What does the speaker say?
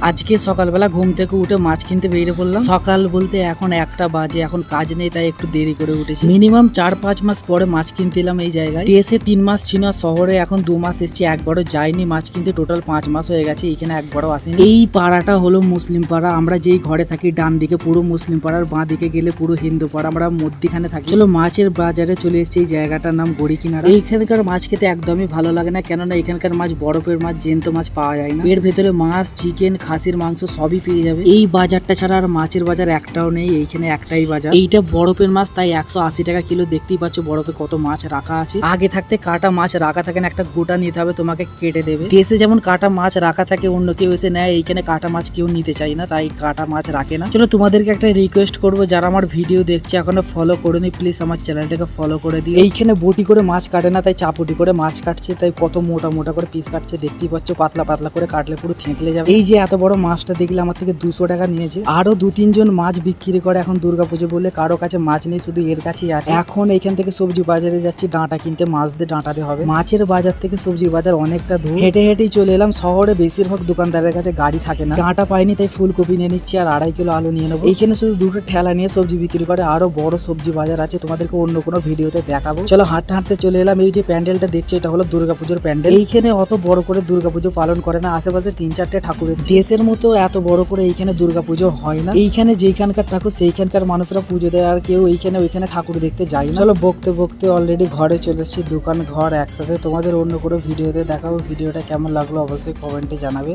আজকে সকালবেলা ঘুম থেকে উঠে মাছ কিনতে বেরিয়ে পড়লাম। সকাল বলতে এখন 1টা বাজে, এখন কাজ নেই তাই একটু দেরি করে উঠেছি। মিনিমাম 4-5 মাস পরে মাছ কিনতে এলাম এই জায়গায়। দেশে 3 মাস ছিল, শহরে এখন 2 মাস এসেছি। একবারও যাইনি মাছ কিনতে, টোটাল 5 মাস হয়ে গেছে এখানে একবারও আসেনি। এই পাড়াটা হলো মুসলিম পাড়া। আমরা যেই ঘরে থাকি ডান দিকে পুরো মুসলিম পাড়ার, বাঁ দিকে গেলে পুরো হিন্দু পাড়া। আমরা মধ্যখানে থাকি। চলো মাছের বাজারে চলে এসেছি। এই জায়গাটার নাম গড়ি কিনারা। এইখানকার মাছ খেতে একদমই ভালো লাগে না, কেননা এখানকার মাছ বরফের মাছ, জ্যান্ত মাছ পাওয়া যায় না। এর ভেতরে মাছ, চিকেন, খাসির মাংস সবই পেয়ে যাবে। এই বাজারটা ছাড়া আর মাছের বাজার একটাও নেই, এইখানে একটাই বাজার। এইটা বরফের মাছ, তাই 180 টাকা কিলো। দেখতেই পাচ্ছ বরফে কত মাছ রাখা আছে। আগে থাকতে কাটা মাছ রাখা থাকে না, একটা গোটা নিতে হবে, তোমাকে কেটে দেবে। দেশে যেমন কাটা মাছ রাখা থাকে, অন্য কেউ এসে নেয়, এইখানে কাটা মাছ কেউ নিতে চায় না, তাই কাটা মাছ রাখে না। চলো তোমাদেরকে একটা রিকোয়েস্ট করবো, যারা আমার ভিডিও দেখছে এখনো ফলো করেনি, প্লিজ আমার চ্যানেলটাকে ফলো করে দিও। এইখানে বটি করে মাছ কাটে না, তাই চাপুটি করে মাছ কাটছে, তাই কত মোটা মোটা করে পিস কাটছে। দেখতেই পাচ্ছ পাতলা পাতলা করে কাটলে পুরো থেঁতলে যাবে। এই যে এত বড় মাছটা দেখলে আমার থেকে 200 টাকা নিয়েছে। আরো 2-3 জন মাছ বিক্রি করে এখন দুর্গাপুজো বলে। কারো কাছে মাছ নেই, শুধু এর কাছেই আছে। এখন এইখান থেকে সবজি বাজারে যাচ্ছি ডাঁটা কিনতে, মাছ দিয়ে ডাঁটাতে হবে। মাছের বাজার থেকে সবজি বাজার অনেকটা দূর, হেঁটে হেঁটেই চলে এলাম। শহরে বেশিরভাগ দোকানদারের কাছে গাড়ি থাকে না। ডাঁটা পাইনি, তাই ফুলকপি নিয়ে নিচ্ছি আর 2.5 কিলো আলু নিয়ে নেবো। এইখানে শুধু 2টো ঠেলা নিয়ে সবজি বিক্রি করে। আরো বড় সবজি বাজার আছে, তোমাদেরকে অন্য কোনো ভিডিওতে দেখাবো। চলো হাঁটতে হাঁটতে চলে এলাম। এই যে প্যান্ডেলটা দেখছো, এটা হলো দুর্গাপুজোর প্যান্ডেল। এইখানে অত বড় করে দুর্গাপুজো পালন করে না, আশেপাশে 3-4টে ঠাকুর এসেছে। দেশের মতো এত বড় করে এইখানে দুর্গাপুজো হয় না। এইখানে যেইখানকার ঠাকুর সেইখানকার মানুষরা পুজো দেয়, আর কেউ এইখানে ওইখানে ঠাকুর দেখতে যায় না। চলো বকতে বকতে অলরেডি ঘরে চলে এসেছি। দোকান ঘর একসাথে। তোমাদের অন্য কোনো ভিডিওতে দেখাবো। ভিডিওটা কেমন লাগলো অবশ্যই কমেন্টে জানাবে।